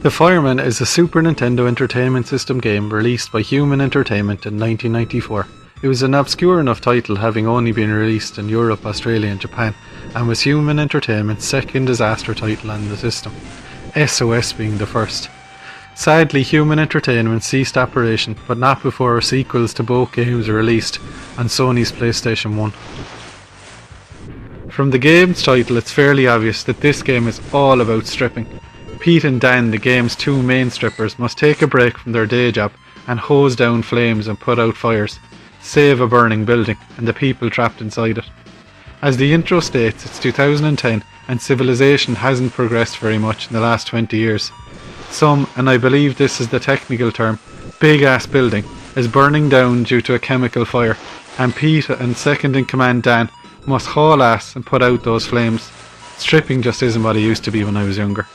The Firemen is a Super Nintendo Entertainment System game released by Human Entertainment in 1994. It was an obscure enough title, having only been released in Europe, Australia and Japan, and was Human Entertainment's second disaster title on the system, SOS being the first. Sadly, Human Entertainment ceased operation, but not before sequels to both games were released on Sony's PlayStation 1. From the game's title, it's fairly obvious that this game is all about stripping. Pete and Dan, the game's two main strippers, must take a break from their day job and hose down flames and put out fires, save a burning building and the people trapped inside it. As the intro states, it's 2010 and civilization hasn't progressed very much in the last 20 years. Some, and I believe this is the technical term, big ass building is burning down due to a chemical fire, and Pete and second in command Dan must haul ass and put out those flames. Stripping just isn't what it used to be when I was younger.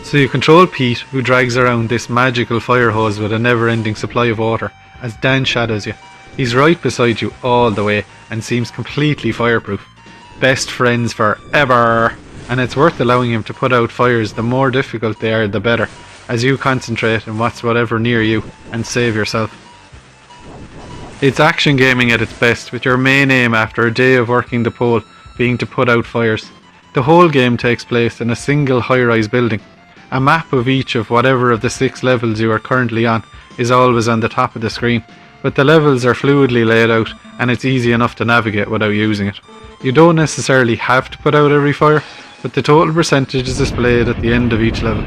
So you control Pete, who drags around this magical fire hose with a never-ending supply of water, as Dan shadows you. He's right beside you all the way, and seems completely fireproof. Best friends forever! And it's worth allowing him to put out fires. The more difficult they are, the better, as you concentrate on whatever near you, and save yourself. It's action gaming at its best, with your main aim after a day of working the pole being to put out fires. The whole game takes place in a single high-rise building. A map of each of whatever of the 6 levels you are currently on is always on the top of the screen, but the levels are fluidly laid out and it's easy enough to navigate without using it. You don't necessarily have to put out every fire, but the total percentage is displayed at the end of each level.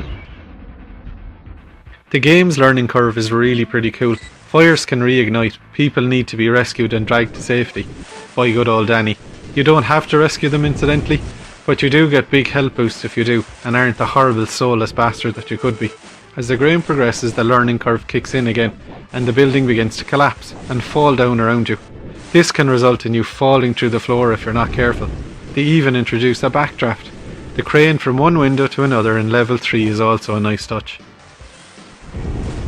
The game's learning curve is really pretty cool. Fires can reignite, people need to be rescued and dragged to safety by good old Danny. You don't have to rescue them incidentally, but you do get big health boosts if you do, and aren't the horrible soulless bastard that you could be. As the game progresses, the learning curve kicks in again, and the building begins to collapse and fall down around you. This can result in you falling through the floor if you're not careful. They even introduce a backdraft. The crane from one window to another in level 3 is also a nice touch.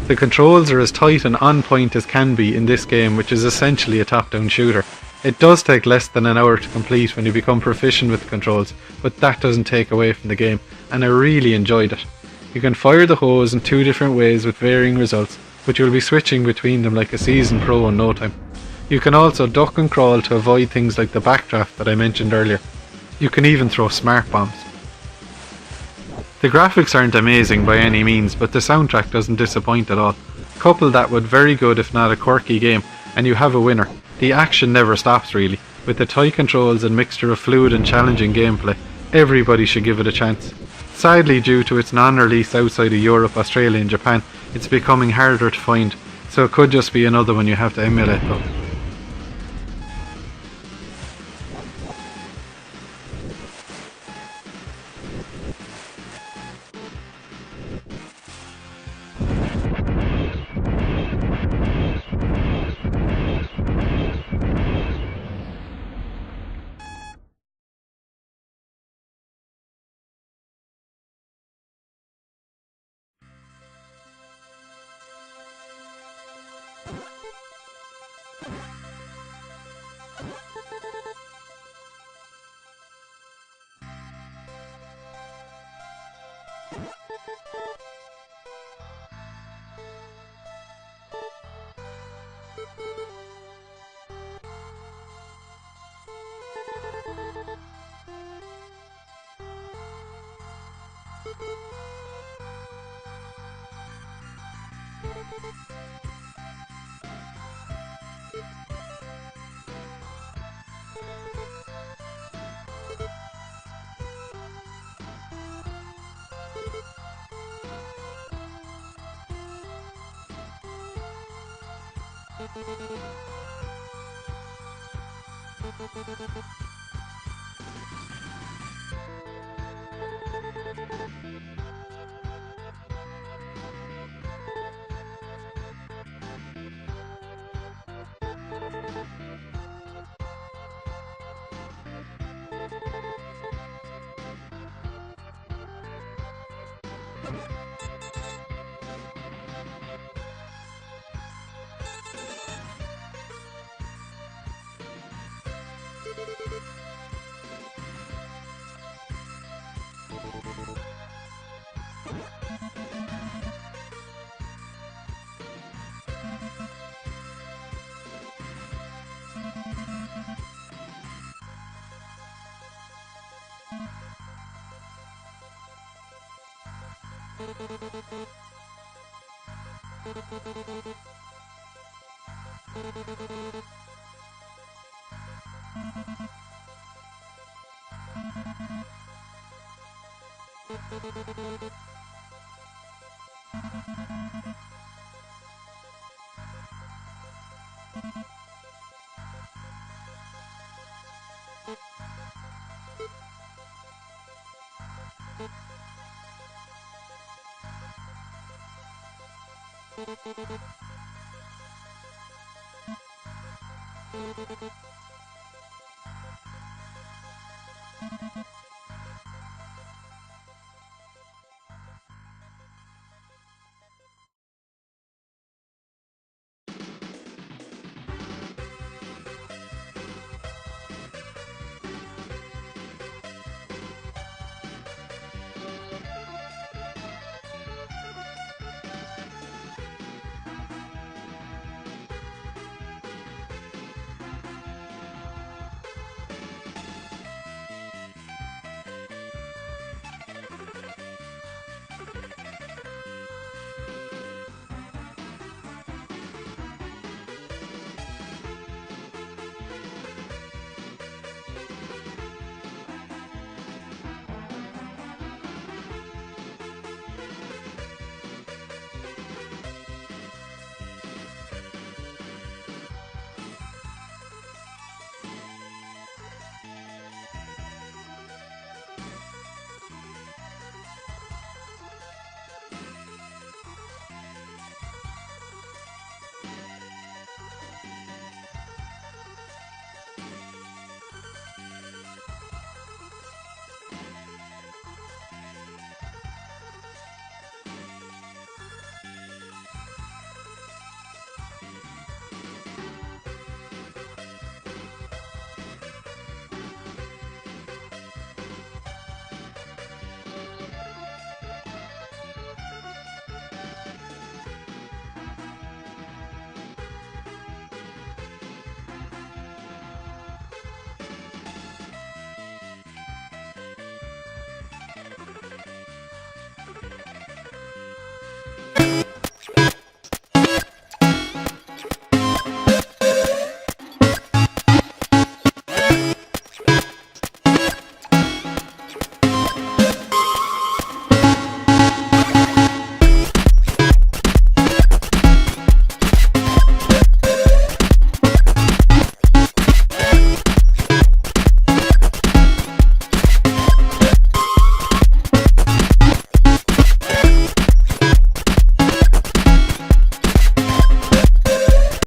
The controls are as tight and on point as can be in this game, which is essentially a top-down shooter. It does take less than an hour to complete when you become proficient with the controls, but that doesn't take away from the game, and I really enjoyed it. You can fire the hose in 2 different ways with varying results, but you'll be switching between them like a seasoned pro in no time. You can also duck and crawl to avoid things like the backdraft that I mentioned earlier. You can even throw smart bombs. The graphics aren't amazing by any means, but the soundtrack doesn't disappoint at all. Couple that with very good if not a quirky game, and you have a winner. The action never stops really. With the tight controls and mixture of fluid and challenging gameplay, everybody should give it a chance. Sadly, due to its non-release outside of Europe, Australia and Japan, it's becoming harder to find, so it could just be another one you have to emulate though.